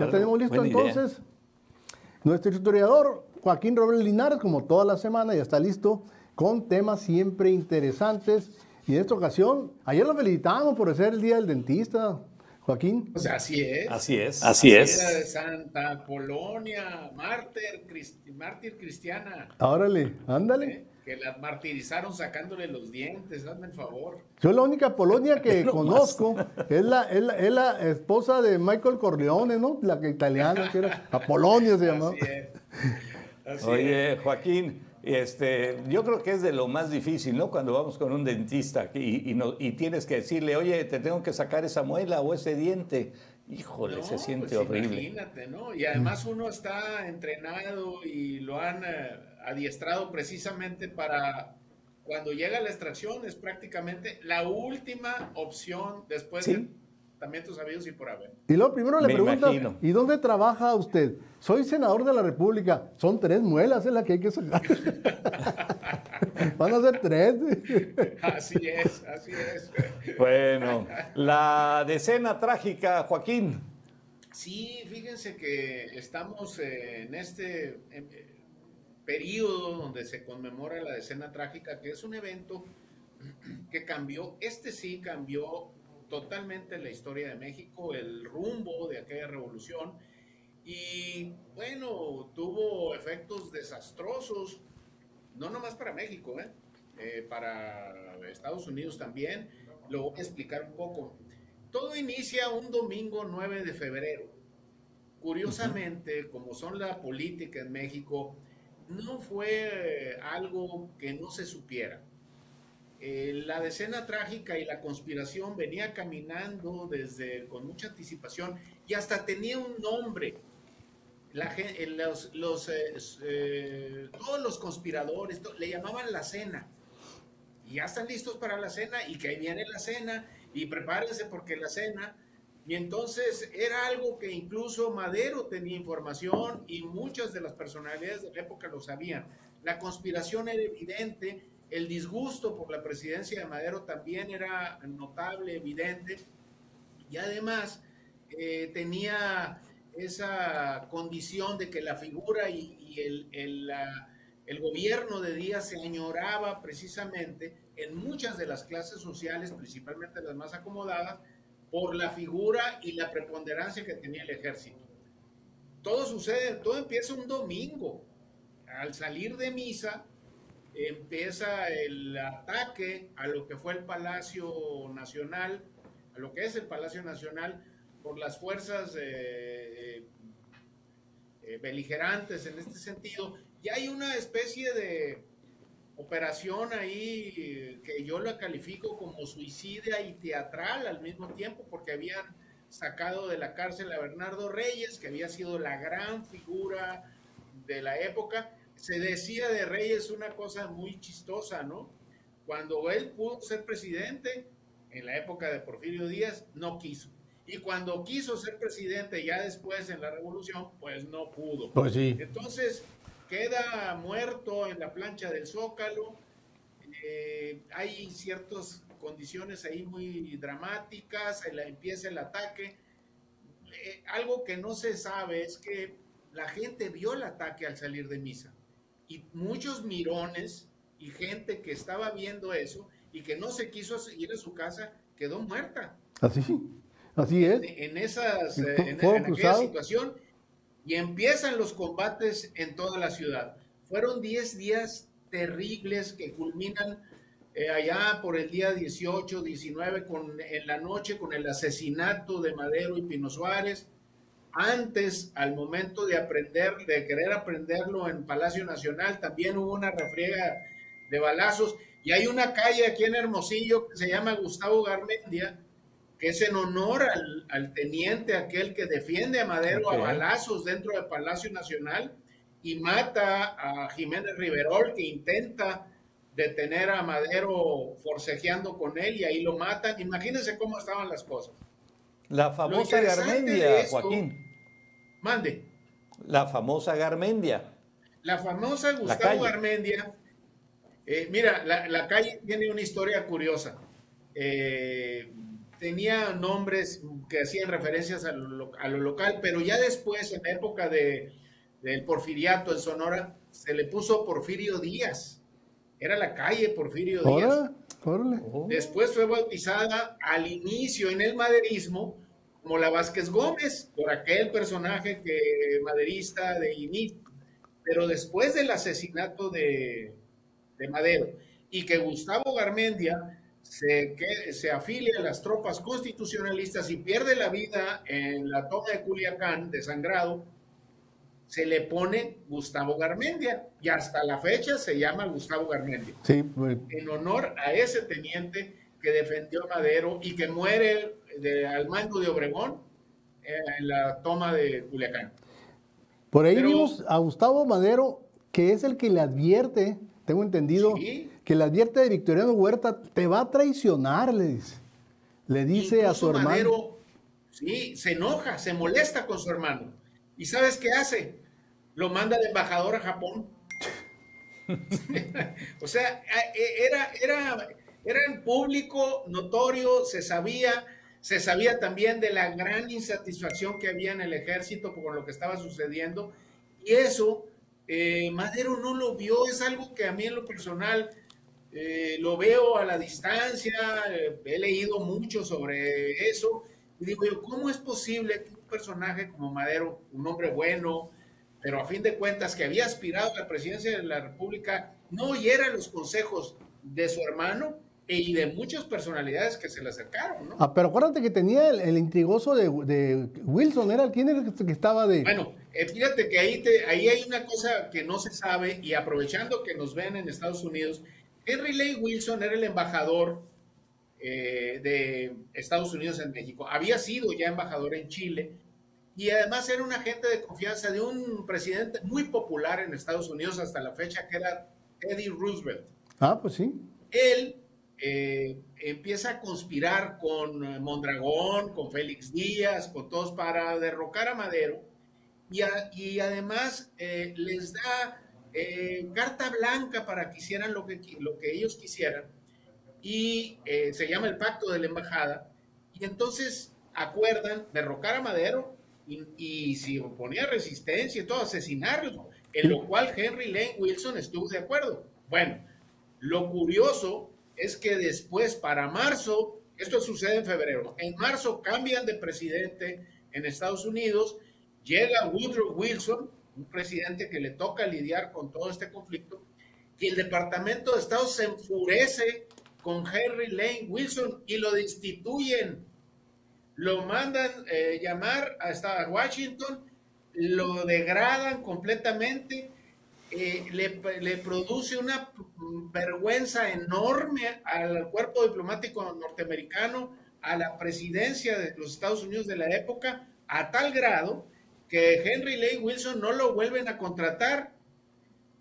Ya tenemos listo entonces. Nuestro historiador Joaquín Robles Linares, como toda la semana, ya está listo con temas siempre interesantes. Y en esta ocasión, ayer lo felicitamos por ser el Día del Dentista, Joaquín. Pues así es. Así es. Así es. De Santa Polonia, mártir cristiana. Órale, ándale. Que la martirizaron sacándole los dientes, hazme el favor. Yo la única Polonia que conozco es la esposa de Michael Corleone, ¿no? La que italiana, que era Apolonia se llamaba. Oye, Joaquín, yo creo que es de lo más difícil, ¿no? Cuando vamos con un dentista y tienes que decirle, oye, te tengo que sacar esa muela o ese diente. Híjole, no, se siente pues horrible. Imagínate, ¿no? Y además uno está entrenado y lo han adiestrado precisamente para cuando llega la extracción, es prácticamente la última opción después de tratamientos habidos y por haber. Y luego primero le preguntan, ¿y dónde trabaja usted? Soy senador de la República. Son 3 muelas, es la que hay que sacar. Van a ser 3. Así es, así es. Bueno, la decena trágica, Joaquín. Sí, fíjense que estamos en este periodo donde se conmemora la decena trágica, que es un evento que cambió, sí cambió totalmente la historia de México, el rumbo de aquella revolución, y bueno, tuvo efectos desastrosos, no nomás para México, para Estados Unidos también. Lo voy a explicar un poco. Todo inicia un domingo 9 de febrero. Curiosamente, como son la política en México, no fue algo que no se supiera. La decena trágica y la conspiración venía caminando con mucha anticipación y hasta tenía un nombre. Todos los conspiradores le llamaban la cena. Y ya están listos para la cena y que ahí viene la cena y prepárense porque la cena. Y entonces era algo que incluso Madero tenía información y muchas de las personalidades de la época lo sabían. La conspiración era evidente, el disgusto por la presidencia de Madero también era notable, evidente, y además tenía esa condición de que la figura y el gobierno de Díaz se añoraba precisamente en muchas de las clases sociales, principalmente las más acomodadas, por la figura y la preponderancia que tenía el ejército. Todo empieza un domingo. Al salir de misa, empieza el ataque a lo que fue el Palacio Nacional, a lo que es el Palacio Nacional, por las fuerzas beligerantes en este sentido. Y hay una especie de operación ahí que yo la califico como suicida y teatral al mismo tiempo, porque habían sacado de la cárcel a Bernardo Reyes, que había sido la gran figura de la época. Se decía de Reyes una cosa muy chistosa, ¿no? Cuando él pudo ser presidente, en la época de Porfirio Díaz, no quiso. Y cuando quiso ser presidente ya después en la revolución, pues no pudo. Pues sí. Entonces queda muerto en la plancha del Zócalo. Hay ciertas condiciones ahí muy dramáticas, empieza el ataque. Algo que no se sabe es que la gente vio el ataque al salir de misa. Y muchos mirones y gente que estaba viendo eso y que no se quiso ir a su casa, quedó muerta. Así es. En aquella situación, y empiezan los combates en toda la ciudad. Fueron 10 días terribles que culminan allá por el día 18, 19, en la noche con el asesinato de Madero y Pino Suárez. Antes, al momento de querer aprenderlo en Palacio Nacional, también hubo una refriega de balazos. Y hay una calle aquí en Hermosillo que se llama Gustavo Garmendia, que es en honor al teniente aquel que defiende a Madero a balazos dentro del Palacio Nacional y mata a Jiménez Riverol, que intenta detener a Madero forcejeando con él, y ahí lo matan. Imagínense cómo estaban las cosas. La famosa Garmendia, Joaquín. Mande. La famosa Garmendia. La famosa Gustavo Garmendia. Mira, la calle tiene una historia curiosa. tenía nombres que hacían referencias a lo local, pero ya después, en la época del Porfiriato en Sonora, se le puso Porfirio Díaz. Era la calle Porfirio Díaz. Órale. Después fue bautizada al inicio en el maderismo como la Vázquez Gómez, por aquel personaje maderista de inicio. Pero después del asesinato de Madero y que Gustavo Garmendia se afilia a las tropas constitucionalistas y pierde la vida en la toma de Culiacán, desangrado, se le pone Gustavo Garmendia y hasta la fecha se llama Gustavo Garmendia. Sí, en honor a ese teniente que defendió a Madero y que muere al mando de Obregón en la toma de Culiacán. Por ahí vimos a Gustavo Madero, que es el que le advierte, tengo entendido, sí, que le advierte de Victoriano Huerta, te va a traicionar, le dice. Le dice incluso a su hermano. Madero, sí, se enoja, se molesta con su hermano. ¿Y sabes qué hace? Lo manda de embajador a Japón. O sea, era en público, notorio, se sabía también de la gran insatisfacción que había en el ejército por lo que estaba sucediendo. Y eso, Madero no lo vio, es algo que a mí en lo personal lo veo a la distancia, he leído mucho sobre eso. Y digo yo, ¿cómo es posible que un personaje como Madero, un hombre bueno, pero a fin de cuentas que había aspirado a la presidencia de la República, no oyera los consejos de su hermano y de muchas personalidades que se le acercaron, ¿no? Ah, pero acuérdate que tenía el intrigoso de Wilson, ¿era quién era el que estaba de...? Bueno, fíjate que ahí hay una cosa que no se sabe, y aprovechando que nos ven en Estados Unidos, Henry Lane Wilson era el embajador de Estados Unidos en México. Había sido ya embajador en Chile y además era un agente de confianza de un presidente muy popular en Estados Unidos hasta la fecha, que era Teddy Roosevelt. Ah, pues sí. Él empieza a conspirar con Mondragón, con Félix Díaz, con todos para derrocar a Madero y además les da carta blanca para que hicieran lo que ellos quisieran y se llama el Pacto de la Embajada, y entonces acuerdan derrocar a Madero y si oponía resistencia y todo, asesinarlo, en lo cual Henry Lane Wilson estuvo de acuerdo. Bueno, lo curioso es que después, para marzo, esto sucede en febrero, en marzo cambian de presidente en Estados Unidos, llega Woodrow Wilson, un presidente que le toca lidiar con todo este conflicto, y el Departamento de Estado se enfurece con Henry Lane Wilson y lo destituyen. Lo mandan llamar hasta Washington, lo degradan completamente, le produce una vergüenza enorme al cuerpo diplomático norteamericano, a la presidencia de los Estados Unidos de la época, a tal grado que Henry Lane Wilson no lo vuelven a contratar.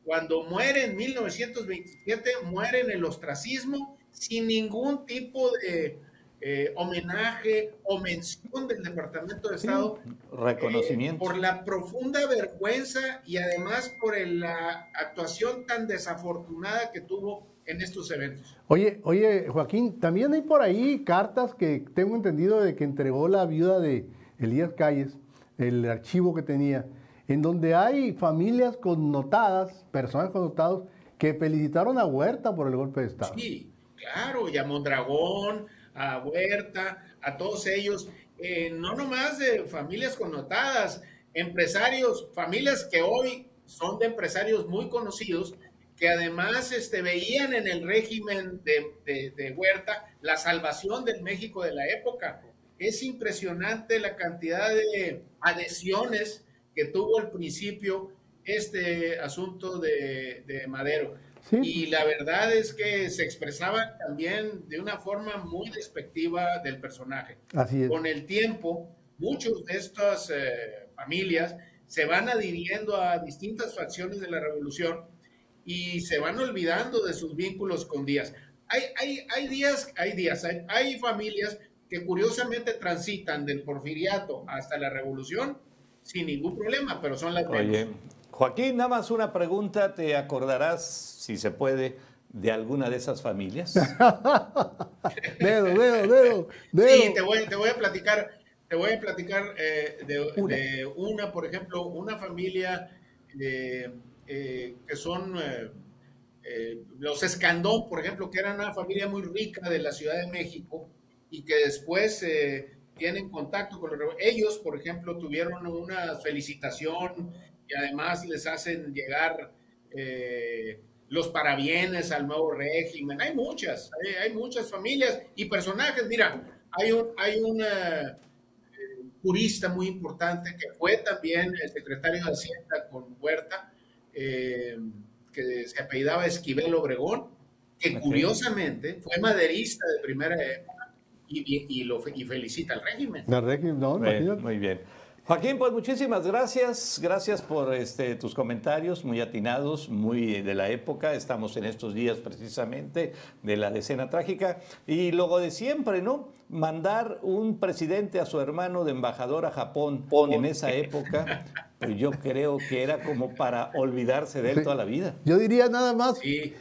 Cuando muere en 1927, muere en el ostracismo, sin ningún tipo de homenaje o mención del Departamento de Estado, reconocimiento, por la profunda vergüenza y además por la actuación tan desafortunada que tuvo en estos eventos. Oye, Joaquín, también hay por ahí cartas que tengo entendido de que entregó la viuda de Elías Calles, el archivo que tenía, en donde hay familias connotadas, personas connotados, que felicitaron a Huerta por el golpe de Estado. Sí, claro, y a Mondragón, a Huerta, a todos ellos, no nomás de familias connotadas, empresarios, familias que hoy son de empresarios muy conocidos, que además veían en el régimen de Huerta la salvación del México de la época. Es impresionante la cantidad de adhesiones que tuvo al principio este asunto de Madero. Sí. Y la verdad es que se expresaba también de una forma muy despectiva del personaje. Así es. Con el tiempo, muchos de estas familias se van adhiriendo a distintas facciones de la revolución y se van olvidando de sus vínculos con Díaz. Hay familias que curiosamente transitan del porfiriato hasta la revolución sin ningún problema, pero son las menos. Oye, Joaquín, nada más una pregunta, te acordarás, si se puede, de alguna de esas familias? Dedo. Sí, te voy a platicar, de una, por ejemplo, una familia que son los Escandón, por ejemplo, que eran una familia muy rica de la Ciudad de México y que después tienen contacto con ellos, por ejemplo, tuvieron una felicitación y además les hacen llegar los parabienes al nuevo régimen. Hay muchas familias y personajes. Mira, hay un jurista muy importante que fue también el secretario de Hacienda con Huerta, que se apellidaba Esquivel Obregón, que curiosamente fue maderista de primera época y felicita al régimen. El régimen, no, imagínate. Muy bien. Joaquín, pues muchísimas gracias. Gracias por tus comentarios muy atinados, muy de la época. Estamos en estos días precisamente de la decena trágica. Y luego de siempre, ¿no? Mandar un presidente a su hermano de embajador a Japón en esa época, pues yo creo que era como para olvidarse de él toda la vida. Yo diría nada más, pío.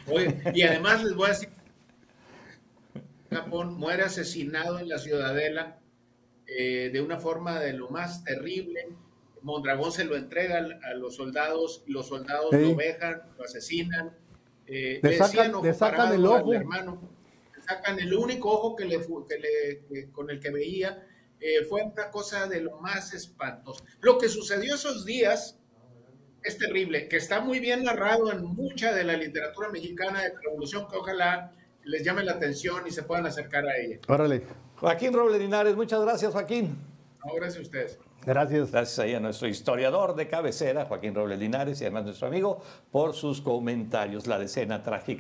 Oye, y además les voy a decir, Japón muere asesinado en la Ciudadela de una forma de lo más terrible. Mondragón se lo entrega a los soldados lo vejan, lo asesinan. Le sacan el ojo. Hermano, le sacan el único ojo con el que veía. Fue una cosa de lo más espantoso. Lo que sucedió esos días es terrible, que está muy bien narrado en mucha de la literatura mexicana de la Revolución, que ojalá les llame la atención y se puedan acercar a ella. Órale. Joaquín Robles Linares, muchas gracias, Joaquín. No, gracias a ustedes. Gracias. Gracias ahí a nuestro historiador de cabecera, Joaquín Robles Linares, y además nuestro amigo, por sus comentarios. La decena trágica.